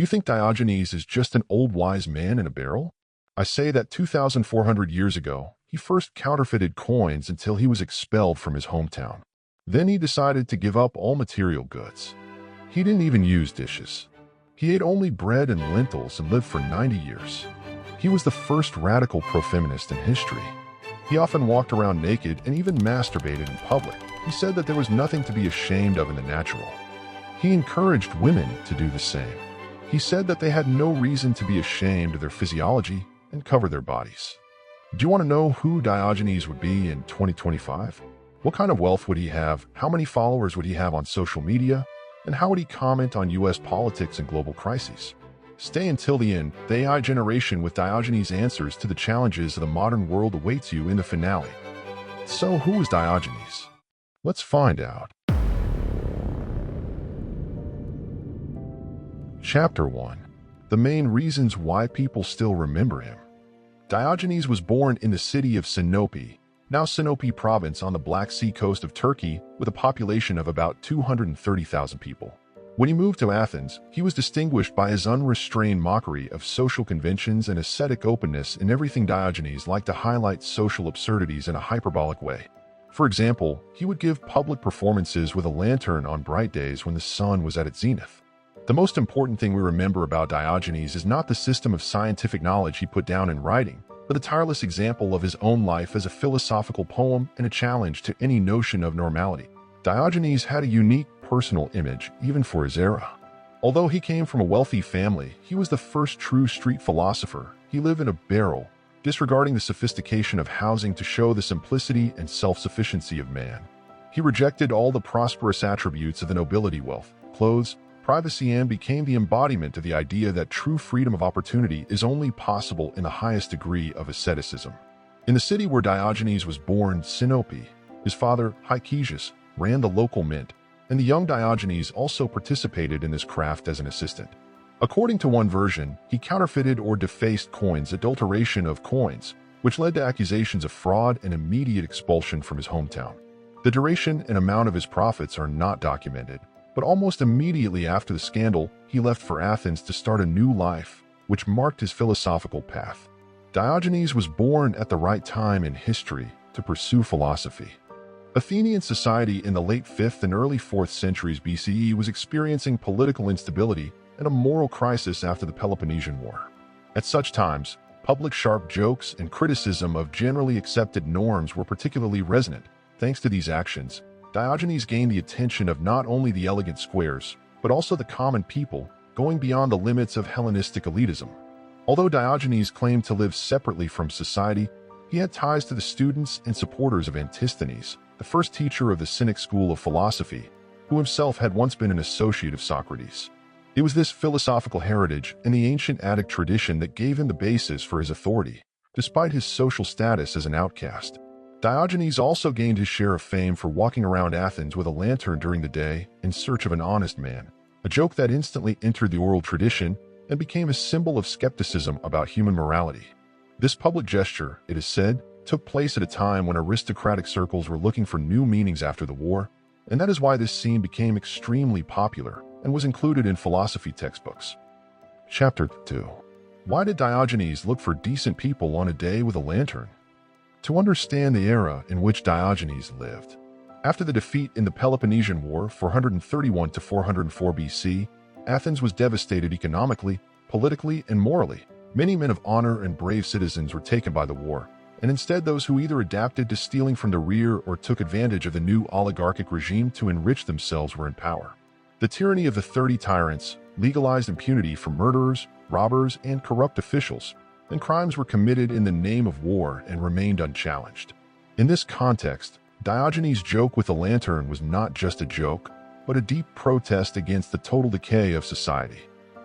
Do you think Diogenes is just an old wise man in a barrel? I say that 2,400 years ago, he first counterfeited coins until he was expelled from his hometown. Then he decided to give up all material goods. He didn't even use dishes. He ate only bread and lentils and lived for 90 years. He was the first radical pro-feminist in history. He often walked around naked and even masturbated in public. He said that there was nothing to be ashamed of in the natural. He encouraged women to do the same. He said that they had no reason to be ashamed of their physiology and cover their bodies. Do you want to know who Diogenes would be in 2025? What kind of wealth would he have? How many followers would he have on social media? And how would he comment on US politics and global crises? Stay until the end. The AI generation with Diogenes' answers to the challenges of the modern world awaits you in the finale. So who is Diogenes? Let's find out. Chapter 1. The main reasons why people still remember him. Diogenes was born in the city of Sinope, now Sinope province on the Black Sea coast of Turkey, with a population of about 230,000 people. When he moved to Athens, he was distinguished by his unrestrained mockery of social conventions and ascetic openness in everything. Diogenes liked to highlight social absurdities in a hyperbolic way. For example, he would give public performances with a lantern on bright days when the sun was at its zenith. The most important thing we remember about Diogenes is not the system of scientific knowledge he put down in writing, but the tireless example of his own life as a philosophical poem and a challenge to any notion of normality. Diogenes had a unique personal image, even for his era. Although he came from a wealthy family, he was the first true street philosopher. He lived in a barrel, disregarding the sophistication of housing to show the simplicity and self-sufficiency of man. He rejected all the prosperous attributes of the nobility, wealth, clothes, privacy, and became the embodiment of the idea that true freedom of opportunity is only possible in the highest degree of asceticism. In the city where Diogenes was born, Sinope, his father, Diogenes, ran the local mint, and the young Diogenes also participated in this craft as an assistant. According to one version, he counterfeited or defaced coins, adulteration of coins, which led to accusations of fraud and immediate expulsion from his hometown. The duration and amount of his profits are not documented, but almost immediately after the scandal, he left for Athens to start a new life, which marked his philosophical path. Diogenes was born at the right time in history to pursue philosophy. Athenian society in the late 5th and early 4th centuries BCE was experiencing political instability and a moral crisis after the Peloponnesian War. At such times, public sharp jokes and criticism of generally accepted norms were particularly resonant. Thanks to these actions, Diogenes gained the attention of not only the elegant squares, but also the common people, going beyond the limits of Hellenistic elitism. Although Diogenes claimed to live separately from society, he had ties to the students and supporters of Antisthenes, the first teacher of the Cynic school of philosophy, who himself had once been an associate of Socrates. It was this philosophical heritage and the ancient Attic tradition that gave him the basis for his authority, despite his social status as an outcast. Diogenes also gained his share of fame for walking around Athens with a lantern during the day in search of an honest man, a joke that instantly entered the oral tradition and became a symbol of skepticism about human morality. This public gesture, it is said, took place at a time when aristocratic circles were looking for new meanings after the war, and that is why this scene became extremely popular and was included in philosophy textbooks. Chapter 2. Why did Diogenes look for decent people on a day with a lantern? To understand the era in which Diogenes lived. After the defeat in the Peloponnesian War 431 to 404 BC, Athens was devastated economically, politically, and morally. Many men of honor and brave citizens were taken by the war, and instead those who either adapted to stealing from the rear or took advantage of the new oligarchic regime to enrich themselves were in power. The tyranny of the 30 tyrants legalized impunity for murderers, robbers, and corrupt officials, and crimes were committed in the name of war and remained unchallenged. In this context, Diogenes' joke with the lantern was not just a joke, but a deep protest against the total decay of society.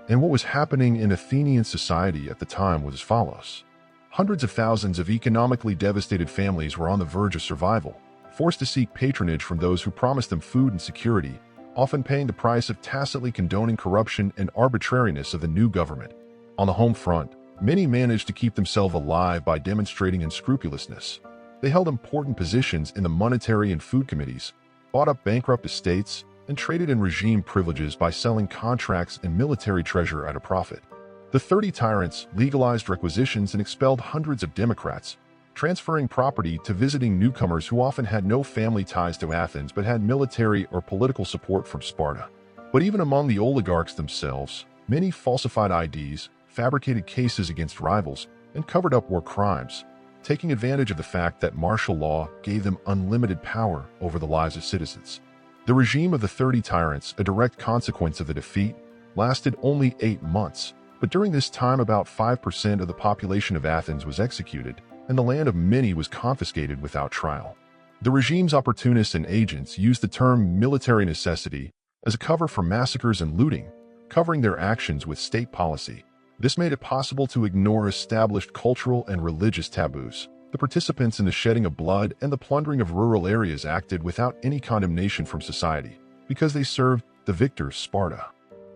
And what was happening in Athenian society at the time was as follows. Hundreds of thousands of economically devastated families were on the verge of survival, forced to seek patronage from those who promised them food and security, often paying the price of tacitly condoning corruption and arbitrariness of the new government. On the home front, many managed to keep themselves alive by demonstrating unscrupulousness. They held important positions in the monetary and food committees, bought up bankrupt estates, and traded in regime privileges by selling contracts and military treasure at a profit. The 30 tyrants legalized requisitions and expelled hundreds of Democrats, transferring property to visiting newcomers who often had no family ties to Athens but had military or political support from Sparta. But even among the oligarchs themselves, many falsified IDs, fabricated cases against rivals, and covered up war crimes, taking advantage of the fact that martial law gave them unlimited power over the lives of citizens. The regime of the 30 tyrants, a direct consequence of the defeat, lasted only 8 months, but during this time about 5% of the population of Athens was executed, and the land of many was confiscated without trial. The regime's opportunists and agents used the term military necessity as a cover for massacres and looting, covering their actions with state policy. This made it possible to ignore established cultural and religious taboos. The participants in the shedding of blood and the plundering of rural areas acted without any condemnation from society, because they served the victor Sparta.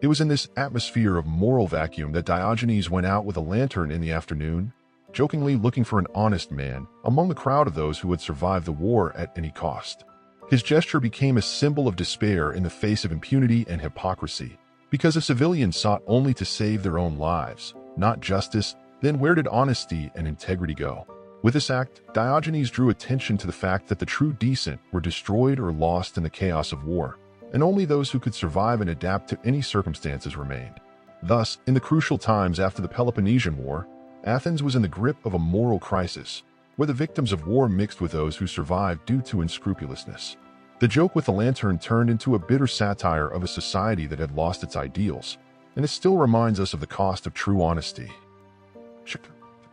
It was in this atmosphere of moral vacuum that Diogenes went out with a lantern in the afternoon, jokingly looking for an honest man among the crowd of those who had survived the war at any cost. His gesture became a symbol of despair in the face of impunity and hypocrisy, because if civilians sought only to save their own lives, not justice, then where did honesty and integrity go? With this act, Diogenes drew attention to the fact that the true decent were destroyed or lost in the chaos of war, and only those who could survive and adapt to any circumstances remained. Thus, in the crucial times after the Peloponnesian War, Athens was in the grip of a moral crisis, where the victims of war mixed with those who survived due to unscrupulousness. The joke with the lantern turned into a bitter satire of a society that had lost its ideals, and it still reminds us of the cost of true honesty.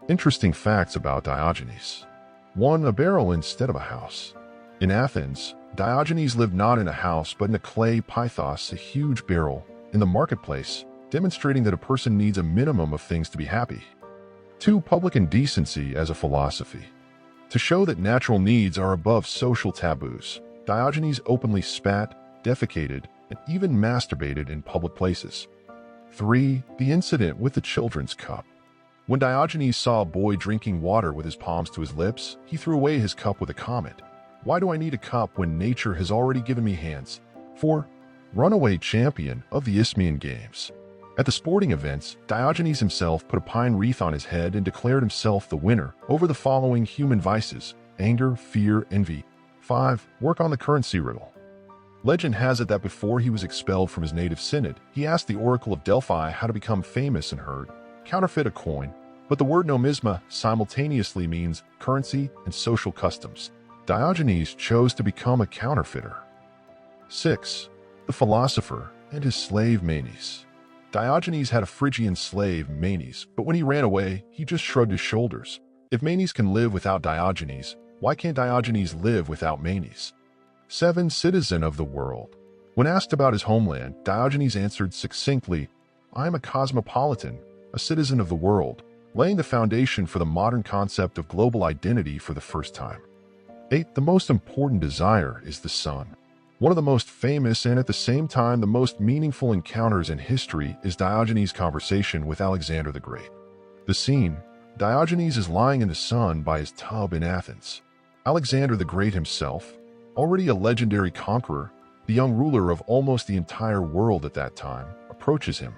Interesting facts about Diogenes. 1. A barrel instead of a house. In Athens, Diogenes lived not in a house but in a clay pythos, a huge barrel, in the marketplace, demonstrating that a person needs a minimum of things to be happy. 2. Public indecency as a philosophy. To show that natural needs are above social taboos, Diogenes openly spat, defecated, and even masturbated in public places. 3. The incident with the children's cup. When Diogenes saw a boy drinking water with his palms to his lips, he threw away his cup with a comment, "Why do I need a cup when nature has already given me hands?" 4. Runaway champion of the Isthmian Games. At the sporting events, Diogenes himself put a pine wreath on his head and declared himself the winner over the following human vices: anger, fear, envy. 5. Work on the currency riddle. Legend has it that before he was expelled from his native synod, he asked the oracle of Delphi how to become famous and heard, "Counterfeit a coin," but the word nomisma simultaneously means currency and social customs. Diogenes chose to become a counterfeiter. 6. The philosopher and his slave Manes. Diogenes had a Phrygian slave, Manes, but when he ran away, he just shrugged his shoulders. If Manes can live without Diogenes, why can't Diogenes live without Manes? 7. Citizen of the world. When asked about his homeland, Diogenes answered succinctly, "I am a cosmopolitan, a citizen of the world," laying the foundation for the modern concept of global identity for the first time. 8. The most important desire is the sun. One of the most famous and at the same time the most meaningful encounters in history is Diogenes' conversation with Alexander the Great. The scene: Diogenes is lying in the sun by his tub in Athens. Alexander the Great himself, already a legendary conqueror, the young ruler of almost the entire world at that time, approaches him.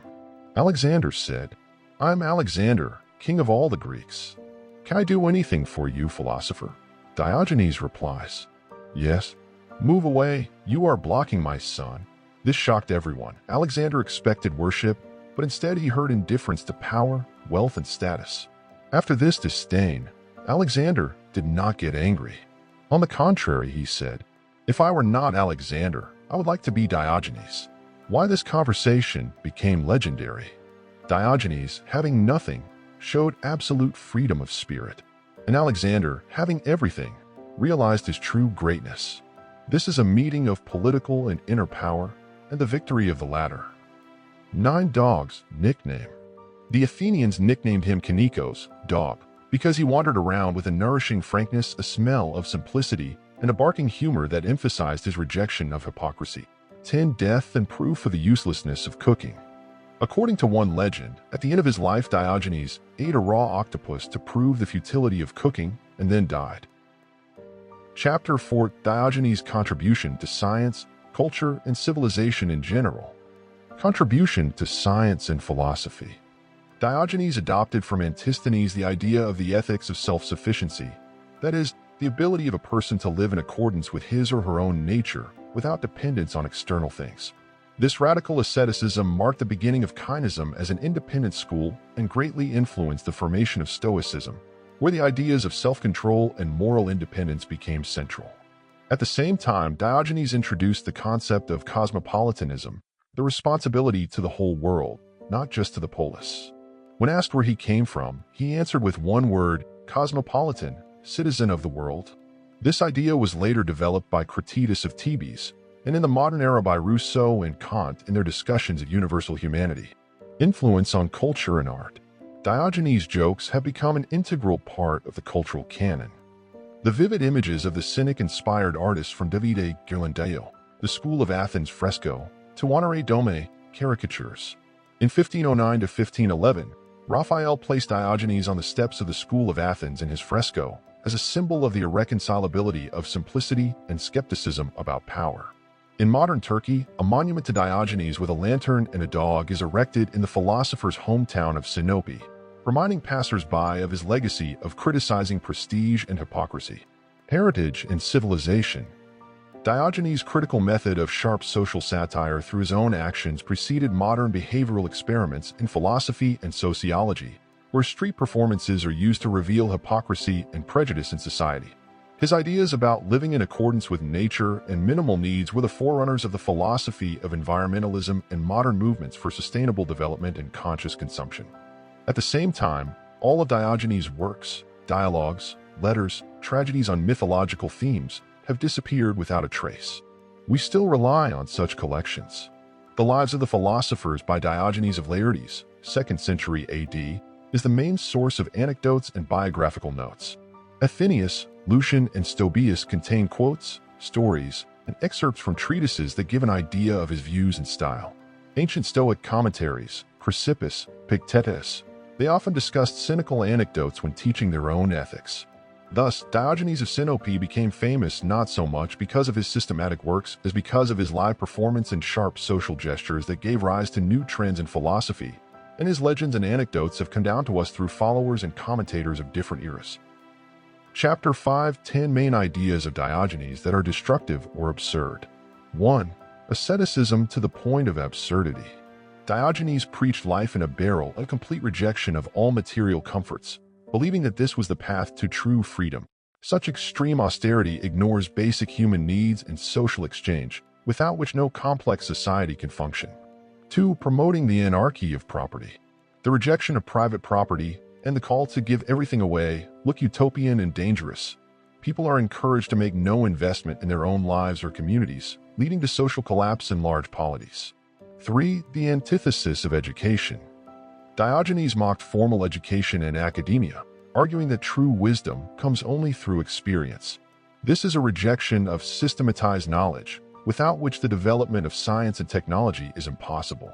Alexander said, "I'm Alexander, king of all the Greeks. Can I do anything for you, philosopher?" Diogenes replies, "Yes. Move away, you are blocking my sun." This shocked everyone. Alexander expected worship, but instead he heard indifference to power, wealth, and status. After this disdain, Alexander did not get angry. On the contrary, he said, "If I were not Alexander, I would like to be Diogenes." Why this conversation became legendary. Diogenes, having nothing, showed absolute freedom of spirit, and Alexander, having everything, realized his true greatness. This is a meeting of political and inner power, and the victory of the latter. 9. Dogs, nickname. The Athenians nicknamed him Kinikos, dog, because he wandered around with a nourishing frankness, a smell of simplicity, and a barking humor that emphasized his rejection of hypocrisy. 10. Death and proof of the uselessness of cooking. According to one legend, at the end of his life, Diogenes ate a raw octopus to prove the futility of cooking and then died. Chapter 4: Diogenes' contribution to science, culture, and civilization in general. Contribution to science and philosophy. Diogenes adopted from Antisthenes the idea of the ethics of self-sufficiency, that is, the ability of a person to live in accordance with his or her own nature without dependence on external things. This radical asceticism marked the beginning of Kainism as an independent school and greatly influenced the formation of Stoicism, where the ideas of self-control and moral independence became central. At the same time, Diogenes introduced the concept of cosmopolitanism, the responsibility to the whole world, not just to the polis. When asked where he came from, he answered with one word: cosmopolitan, citizen of the world. This idea was later developed by Critidas of Thebes, and in the modern era by Rousseau and Kant in their discussions of universal humanity. Influence on culture and art. Diogenes' jokes have become an integral part of the cultural canon. The vivid images of the Cynic-inspired artists from Davide Ghirlandaio, the School of Athens fresco, to Honoré Daume caricatures. In 1509 to 1511, Raphael placed Diogenes on the steps of the School of Athens in his fresco as a symbol of the irreconcilability of simplicity and skepticism about power. In modern Turkey, a monument to Diogenes with a lantern and a dog is erected in the philosopher's hometown of Sinope, reminding passers-by of his legacy of criticizing prestige and hypocrisy. Heritage and civilization. Diogenes' critical method of sharp social satire through his own actions preceded modern behavioral experiments in philosophy and sociology, where street performances are used to reveal hypocrisy and prejudice in society. His ideas about living in accordance with nature and minimal needs were the forerunners of the philosophy of environmentalism and modern movements for sustainable development and conscious consumption. At the same time, all of Diogenes' works, dialogues, letters, tragedies on mythological themes have disappeared without a trace. We still rely on such collections. The Lives of the Philosophers by Diogenes of Laertes, 2nd century AD, is the main source of anecdotes and biographical notes. Athenaeus, Lucian, and Stobaeus contain quotes, stories, and excerpts from treatises that give an idea of his views and style. Ancient Stoic commentaries, Chrysippus, Pictetus, they often discussed cynical anecdotes when teaching their own ethics. Thus, Diogenes of Sinope became famous not so much because of his systematic works as because of his live performance and sharp social gestures that gave rise to new trends in philosophy, and his legends and anecdotes have come down to us through followers and commentators of different eras. Chapter 5: 10 Main Ideas of Diogenes that are destructive or absurd. 1. Asceticism to the point of absurdity. Diogenes preached life in a barrel, a complete rejection of all material comforts, believing that this was the path to true freedom. Such extreme austerity ignores basic human needs and social exchange, without which no complex society can function. 2. Promoting the anarchy of property. The rejection of private property and the call to give everything away look utopian and dangerous. People are encouraged to make no investment in their own lives or communities, leading to social collapse and large polities. 3. The antithesis of education. Diogenes mocked formal education and academia, arguing that true wisdom comes only through experience. This is a rejection of systematized knowledge, without which the development of science and technology is impossible.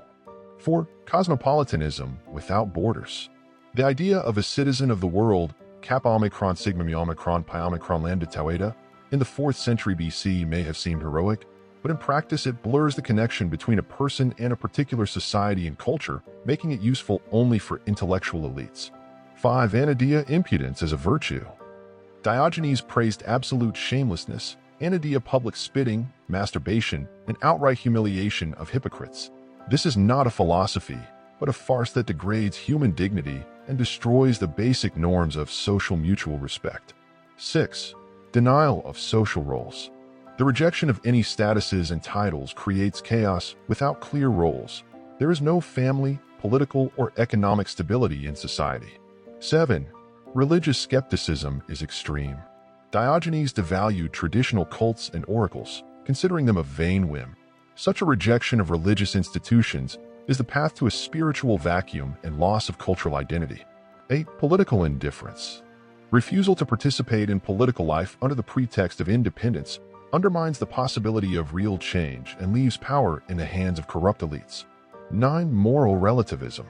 4. Cosmopolitanism without borders. The idea of a citizen of the world, Kappa Omicron Sigma Mu Omicron Pi Omicron Lambda Tau Eta, in the 4th century BC may have seemed heroic, but in practice it blurs the connection between a person and a particular society and culture, making it useful only for intellectual elites. 5. Anadia impudence as a virtue. Diogenes praised absolute shamelessness, anadia public spitting, masturbation, and outright humiliation of hypocrites. This is not a philosophy, but a farce that degrades human dignity and destroys the basic norms of social mutual respect. 6. Denial of social roles. The rejection of any statuses and titles creates chaos without clear roles. There is no family, political, or economic stability in society. 7. Religious skepticism is extreme. Diogenes devalued traditional cults and oracles, considering them a vain whim. Such a rejection of religious institutions is the path to a spiritual vacuum and loss of cultural identity. 8. Political indifference. Refusal to participate in political life under the pretext of independence undermines the possibility of real change and leaves power in the hands of corrupt elites. 9. Moral relativism.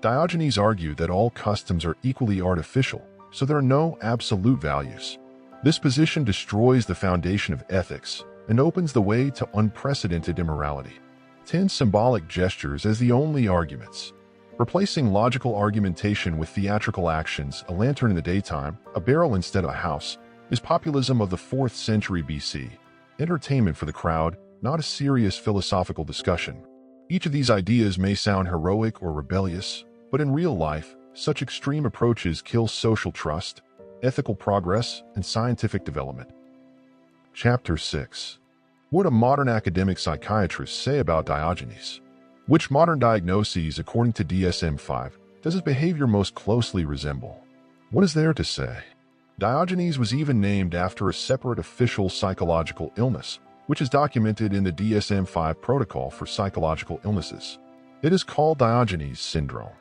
Diogenes argued that all customs are equally artificial, so there are no absolute values. This position destroys the foundation of ethics, and opens the way to unprecedented immorality. 10 symbolic gestures as the only arguments. Replacing logical argumentation with theatrical actions, a lantern in the daytime, a barrel instead of a house, is populism of the 4th century BC. Entertainment for the crowd, not a serious philosophical discussion. Each of these ideas may sound heroic or rebellious, but in real life, such extreme approaches kill social trust, ethical progress, and scientific development. Chapter 6. What do modern academic psychiatrists say about Diogenes? Which modern diagnoses, according to DSM-5, does his behavior most closely resemble? What is there to say? Diogenes was even named after a separate official psychological illness, which is documented in the DSM-5 protocol for psychological illnesses. It is called Diogenes syndrome.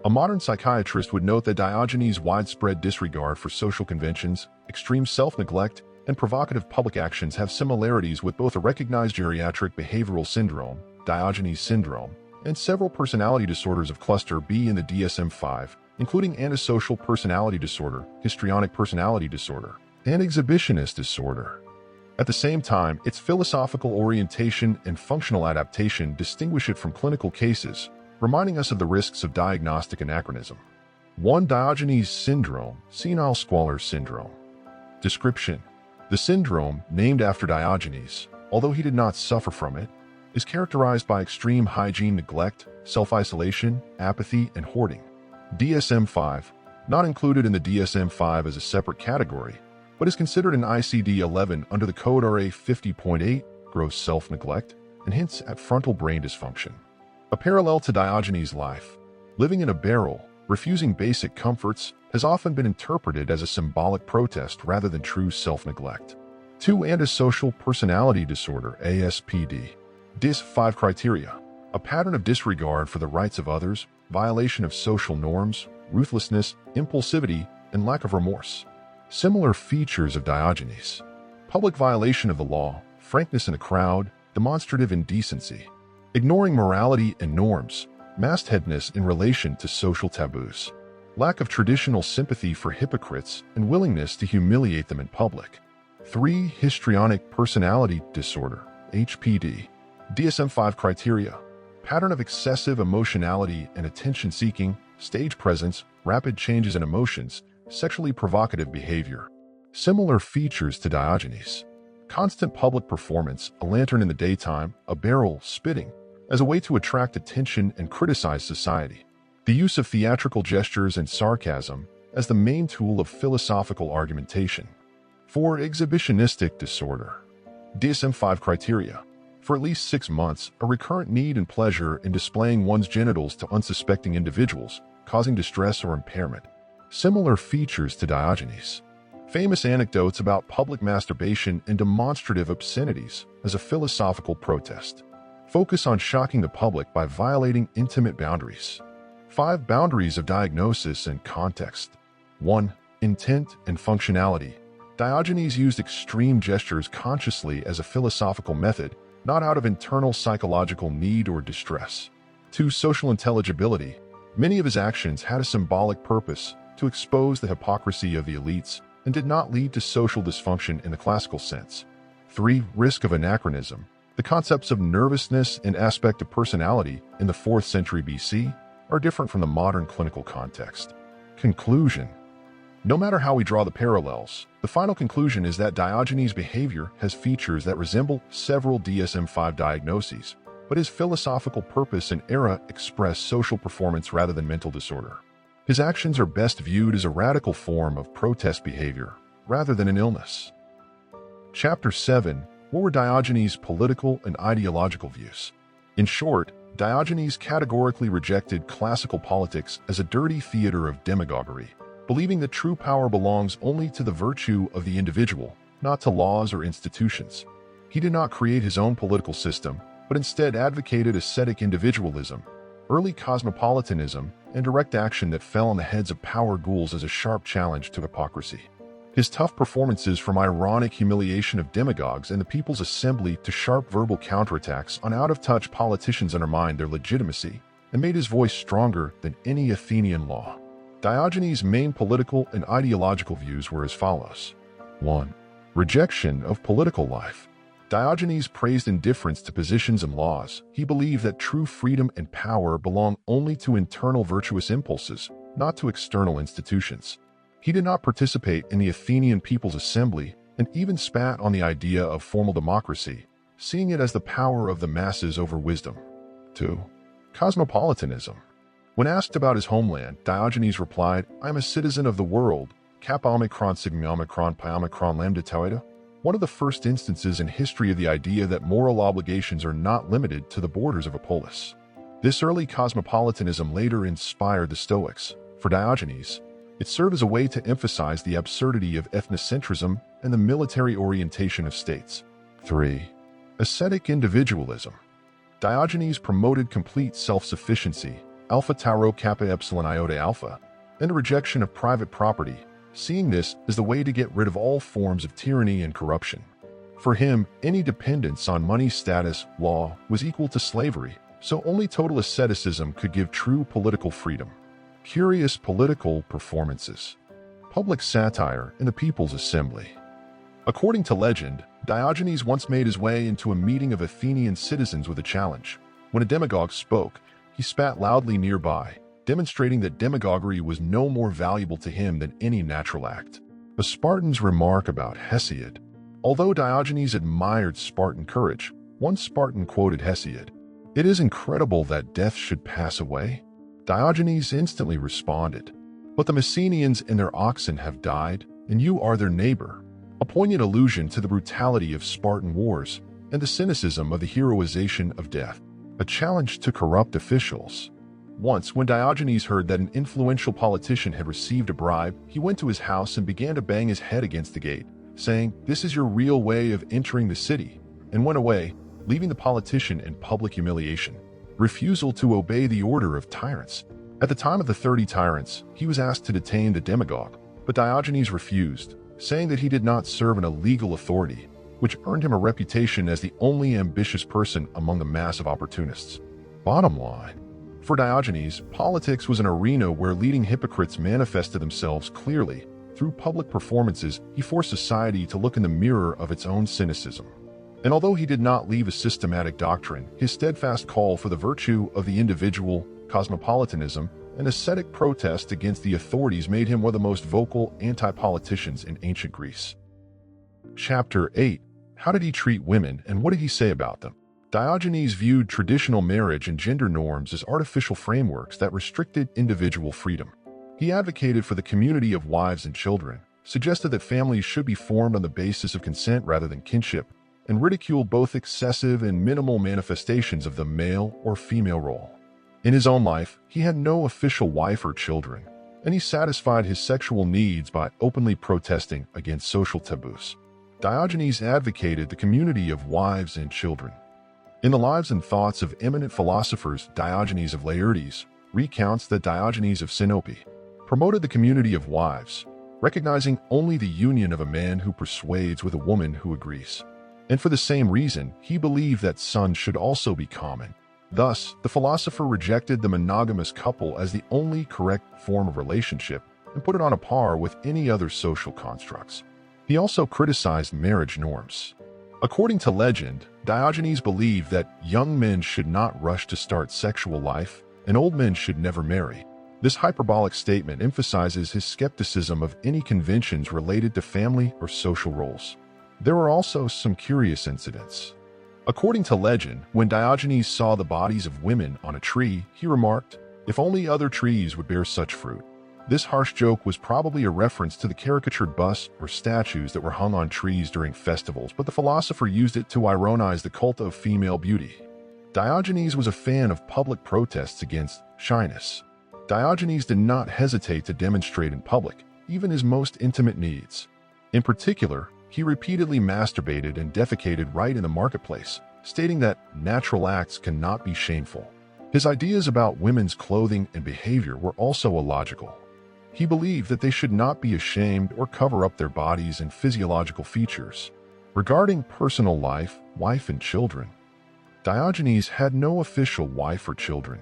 A modern psychiatrist would note that Diogenes' widespread disregard for social conventions, extreme self-neglect, and provocative public actions have similarities with both a recognized geriatric behavioral syndrome, Diogenes syndrome, and several personality disorders of cluster B in the DSM-5, including antisocial personality disorder, histrionic personality disorder, and exhibitionist disorder. At the same time, its philosophical orientation and functional adaptation distinguish it from clinical cases, reminding us of the risks of diagnostic anachronism. 1. Diogenes syndrome, senile squalor syndrome. Description: the syndrome, named after Diogenes, although he did not suffer from it, is characterized by extreme hygiene neglect, self-isolation, apathy, and hoarding. DSM-5, not included in the DSM-5 as a separate category, but is considered an ICD-11 under the Code RA 50.8, gross self-neglect, and hints at frontal brain dysfunction. A parallel to Diogenes' life, living in a barrel, refusing basic comforts, has often been interpreted as a symbolic protest rather than true self-neglect. 2. Antisocial personality disorder, ASPD. DIS-5 criteria: a pattern of disregard for the rights of others, violation of social norms, ruthlessness, impulsivity, and lack of remorse. Similar features of Diogenes: public violation of the law, frankness in a crowd, demonstrative indecency, ignoring morality and norms, mastheadedness in relation to social taboos, lack of traditional sympathy for hypocrites, and willingness to humiliate them in public. 3. Histrionic personality disorder, HPD. DSM-5 criteria: pattern of excessive emotionality and attention-seeking, stage presence, rapid changes in emotions, sexually provocative behavior. Similar features to Diogenes: constant public performance, a lantern in the daytime, a barrel, spitting, as a way to attract attention and criticize society. The use of theatrical gestures and sarcasm as the main tool of philosophical argumentation. 4. Exhibitionistic disorder. DSM-5 criteria: for at least 6 months, a recurrent need and pleasure in displaying one's genitals to unsuspecting individuals, causing distress or impairment. Similar features to Diogenes. Famous anecdotes about public masturbation and demonstrative obscenities as a philosophical protest. Focus on shocking the public by violating intimate boundaries. 5. Boundaries of diagnosis and context. 1. Intent and functionality. Diogenes used extreme gestures consciously as a philosophical method, not out of internal psychological need or distress. 2. Social intelligibility. Many of his actions had a symbolic purpose to expose the hypocrisy of the elites and did not lead to social dysfunction in the classical sense. 3. Risk of anachronism. The concepts of nervousness and aspect of personality in the 4th century BC are different from the modern clinical context. Conclusion: no matter how we draw the parallels, the final conclusion is that Diogenes' behavior has features that resemble several DSM-5 diagnoses, but his philosophical purpose and era express social performance rather than mental disorder. His actions are best viewed as a radical form of protest behavior, rather than an illness. Chapter 7. What were Diogenes' political and ideological views? In short, Diogenes categorically rejected classical politics as a dirty theater of demagoguery, believing that true power belongs only to the virtue of the individual, not to laws or institutions. He did not create his own political system, but instead advocated ascetic individualism, early cosmopolitanism, and direct action that fell on the heads of power ghouls as a sharp challenge to hypocrisy. His tough performances, from ironic humiliation of demagogues and the People's Assembly to sharp verbal counterattacks on out-of-touch politicians, undermined their legitimacy and made his voice stronger than any Athenian law. Diogenes' main political and ideological views were as follows. 1. Rejection of political life. Diogenes praised indifference to positions and laws. He believed that true freedom and power belong only to internal virtuous impulses, not to external institutions. He did not participate in the Athenian People's Assembly and even spat on the idea of formal democracy, seeing it as the power of the masses over wisdom. 2. Cosmopolitanism. When asked about his homeland, Diogenes replied, "I am a citizen of the world, kappa omicron sigma omicron pi omicron lambda tau eta." One of the first instances in history of the idea that moral obligations are not limited to the borders of a polis. This early cosmopolitanism later inspired the Stoics. For Diogenes, it served as a way to emphasize the absurdity of ethnocentrism and the military orientation of states. 3. Ascetic individualism. Diogenes promoted complete self-sufficiency, alpha tau rho kappa epsilon iota alpha, and a rejection of private property, seeing this as the way to get rid of all forms of tyranny and corruption. For him, any dependence on money, status, law was equal to slavery, so only total asceticism could give true political freedom. Curious political performances. Public satire in the People's Assembly. According to legend, Diogenes once made his way into a meeting of Athenian citizens with a challenge. When a demagogue spoke, he spat loudly nearby, demonstrating that demagoguery was no more valuable to him than any natural act. A Spartan's remark about Hesiod. Although Diogenes admired Spartan courage, one Spartan quoted Hesiod, "It is incredible that death should pass away." Diogenes instantly responded, "But the Messenians and their oxen have died, and you are their neighbor," a poignant allusion to the brutality of Spartan wars and the cynicism of the heroization of death, a challenge to corrupt officials. Once, when Diogenes heard that an influential politician had received a bribe, he went to his house and began to bang his head against the gate, saying, "This is your real way of entering the city," and went away, leaving the politician in public humiliation. Refusal to obey the order of tyrants. At the time of the 30 tyrants, he was asked to detain the demagogue, but Diogenes refused, saying that he did not serve an illegal authority, which earned him a reputation as the only ambitious person among the mass of opportunists. Bottom line. For Diogenes, politics was an arena where leading hypocrites manifested themselves clearly. Through public performances, he forced society to look in the mirror of its own cynicism. And although he did not leave a systematic doctrine, his steadfast call for the virtue of the individual, cosmopolitanism, and ascetic protest against the authorities made him one of the most vocal anti-politicians in ancient Greece. Chapter 8. How did he treat women, and what did he say about them? Diogenes viewed traditional marriage and gender norms as artificial frameworks that restricted individual freedom. He advocated for the community of wives and children, suggested that families should be formed on the basis of consent rather than kinship, and ridiculed both excessive and minimal manifestations of the male or female role. In his own life, he had no official wife or children, and he satisfied his sexual needs by openly protesting against social taboos. Diogenes advocated the community of wives and children. In the lives and thoughts of eminent philosophers, Diogenes of Laertes recounts that Diogenes of Sinope promoted the community of wives, recognizing only the union of a man who persuades with a woman who agrees. And for the same reason, he believed that sons should also be common. Thus, the philosopher rejected the monogamous couple as the only correct form of relationship and put it on a par with any other social constructs. He also criticized marriage norms. According to legend, Diogenes believed that young men should not rush to start sexual life, and old men should never marry. This hyperbolic statement emphasizes his skepticism of any conventions related to family or social roles. There were also some curious incidents. According to legend, when Diogenes saw the bodies of women on a tree, he remarked, "If only other trees would bear such fruit." This harsh joke was probably a reference to the caricatured busts or statues that were hung on trees during festivals, but the philosopher used it to ironize the cult of female beauty. Diogenes was a fan of public protests against shyness. Diogenes did not hesitate to demonstrate in public, even his most intimate needs. In particular, he repeatedly masturbated and defecated right in the marketplace, stating that natural acts cannot be shameful. His ideas about women's clothing and behavior were also illogical. He believed that they should not be ashamed or cover up their bodies and physiological features. Regarding personal life, wife and children, Diogenes had no official wife or children.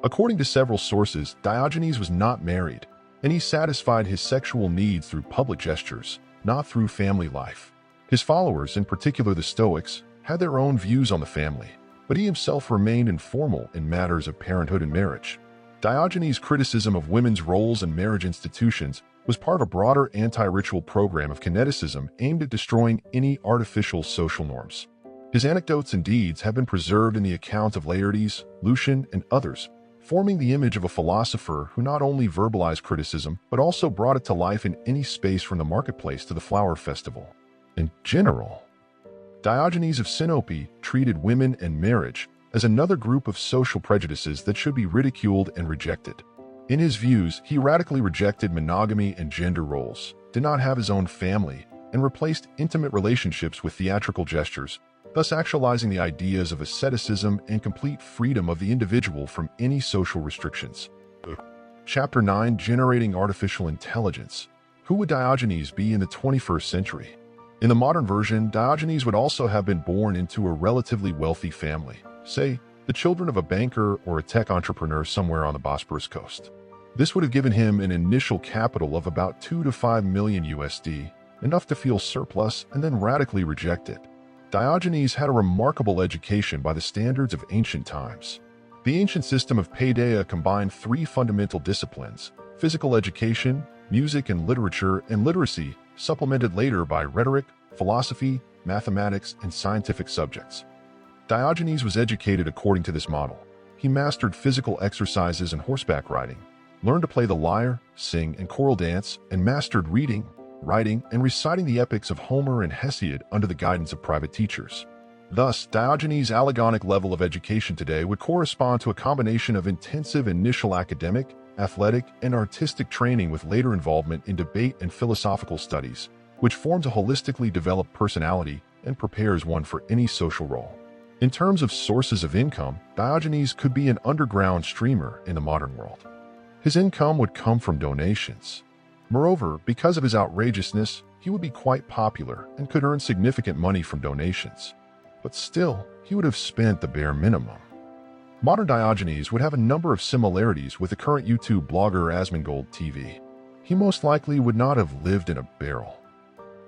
According to several sources, Diogenes was not married, and he satisfied his sexual needs through public gestures, not through family life. His followers, in particular the Stoics, had their own views on the family, but he himself remained informal in matters of parenthood and marriage. Diogenes' criticism of women's roles in marriage institutions was part of a broader anti-ritual program of kineticism aimed at destroying any artificial social norms. His anecdotes and deeds have been preserved in the accounts of Laertes, Lucian, and others, forming the image of a philosopher who not only verbalized criticism, but also brought it to life in any space from the marketplace to the flower festival. In general, Diogenes of Sinope treated women and marriage as another group of social prejudices that should be ridiculed and rejected. In his views, he radically rejected monogamy and gender roles, did not have his own family, and replaced intimate relationships with theatrical gestures, thus actualizing the ideas of asceticism and complete freedom of the individual from any social restrictions. Chapter 9, Generating Artificial Intelligence. Who would Diogenes be in the 21st century? In the modern version, Diogenes would also have been born into a relatively wealthy family, say, the children of a banker or a tech entrepreneur somewhere on the Bosporus coast. This would have given him an initial capital of about 2 to 5 million USD, enough to feel surplus and then radically reject it. Diogenes had a remarkable education by the standards of ancient times. The ancient system of paideia combined three fundamental disciplines: physical education, music and literacy, supplemented later by rhetoric, philosophy, mathematics, and scientific subjects. Diogenes was educated according to this model. He mastered physical exercises and horseback riding, learned to play the lyre, sing, and choral dance, and mastered reading, writing, and reciting the epics of Homer and Hesiod under the guidance of private teachers. Thus, Diogenes' allegoric level of education today would correspond to a combination of intensive initial academic, athletic, and artistic training with later involvement in debate and philosophical studies, which forms a holistically developed personality and prepares one for any social role. In terms of sources of income, Diogenes could be an underground streamer in the modern world. His income would come from donations. Moreover, because of his outrageousness, he would be quite popular and could earn significant money from donations. But still, he would have spent the bare minimum. Modern Diogenes would have a number of similarities with the current YouTube blogger Asmongold TV. He most likely would not have lived in a barrel.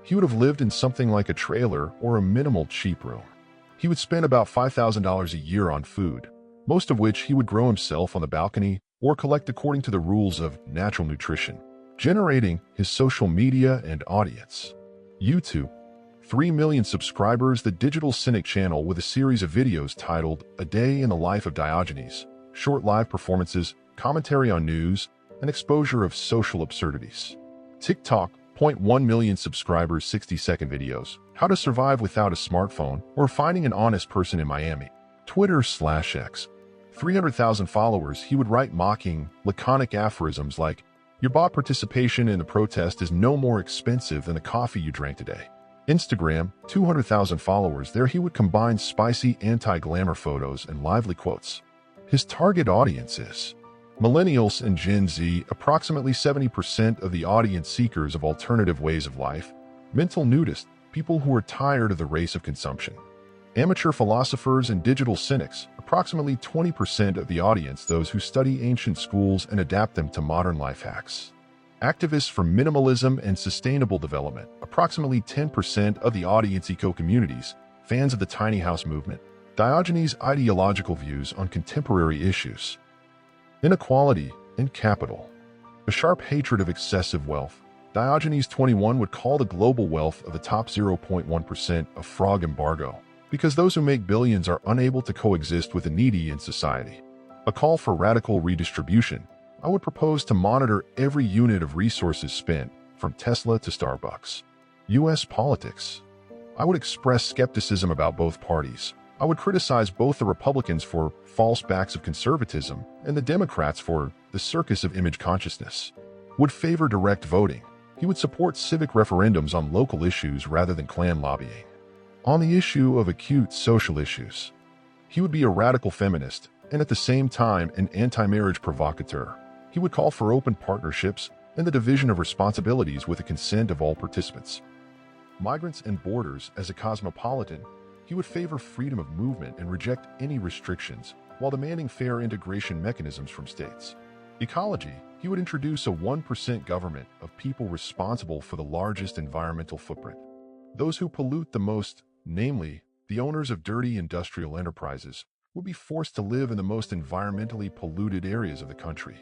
He would have lived in something like a trailer or a minimal cheap room. He would spend about $5,000 a year on food, most of which he would grow himself on the balcony or collect according to the rules of natural nutrition, generating his social media and audience. YouTube, 3 million subscribers, the Digital Cynic channel with a series of videos titled A Day in the Life of Diogenes, short live performances, commentary on news, and exposure of social absurdities. TikTok, 0.1 million subscribers, 60-second videos, how to survive without a smartphone, or finding an honest person in Miami. Twitter/X, 300,000 followers. He would write mocking, laconic aphorisms like, "Your bot participation in the protest is no more expensive than the coffee you drank today." Instagram, 200,000 followers. There he would combine spicy anti-glamour photos and lively quotes. His target audience is millennials and Gen Z, approximately 70% of the audience seekers of alternative ways of life, mental nudists, people who are tired of the race of consumption, amateur philosophers and digital cynics, approximately 20% of the audience, those who study ancient schools and adapt them to modern life hacks. Activists for minimalism and sustainable development, approximately 10% of the audience. Eco-communities, fans of the tiny house movement. Diogenes' ideological views on contemporary issues. Inequality and capital. A sharp hatred of excessive wealth. Diogenes 21 would call the global wealth of the top 0.1% a frog embargo, because those who make billions are unable to coexist with the needy in society. A call for radical redistribution. I would propose to monitor every unit of resources spent, from Tesla to Starbucks. U.S. politics. I would express skepticism about both parties. I would criticize both the Republicans for false backs of conservatism and the Democrats for the circus of image consciousness. Would favor direct voting. He would support civic referendums on local issues rather than clan lobbying. On the issue of acute social issues, he would be a radical feminist and at the same time an anti-marriage provocateur. He would call for open partnerships and the division of responsibilities with the consent of all participants. Migrants and borders. As a cosmopolitan, he would favor freedom of movement and reject any restrictions while demanding fair integration mechanisms from states. Ecology. He would introduce a 1% government of people responsible for the largest environmental footprint. Those who pollute the most, namely, the owners of dirty industrial enterprises, will be forced to live in the most environmentally polluted areas of the country.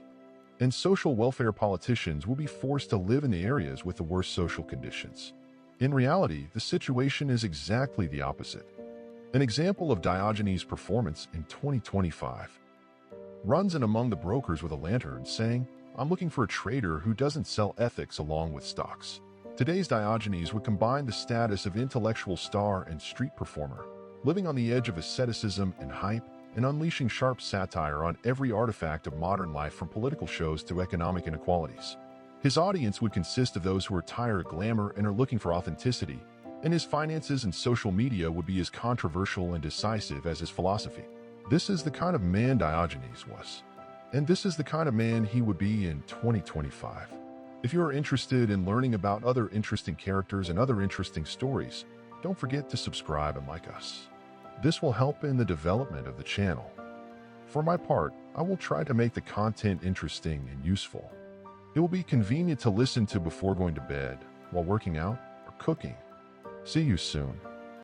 And social welfare politicians will be forced to live in the areas with the worst social conditions. In reality, the situation is exactly the opposite. An example of Diogenes' performance in 2025 runs in among the brokers with a lantern saying, "I'm looking for a trader who doesn't sell ethics along with stocks." Today's Diogenes would combine the status of intellectual star and street performer, living on the edge of asceticism and hype, and unleashing sharp satire on every artifact of modern life from political shows to economic inequalities. His audience would consist of those who are tired of glamour and are looking for authenticity, and his finances and social media would be as controversial and decisive as his philosophy. This is the kind of man Diogenes was, and this is the kind of man he would be in 2025. If you are interested in learning about other interesting characters and other interesting stories, don't forget to subscribe and like us. This will help in the development of the channel. For my part, I will try to make the content interesting and useful. It will be convenient to listen to before going to bed, while working out, or cooking. See you soon.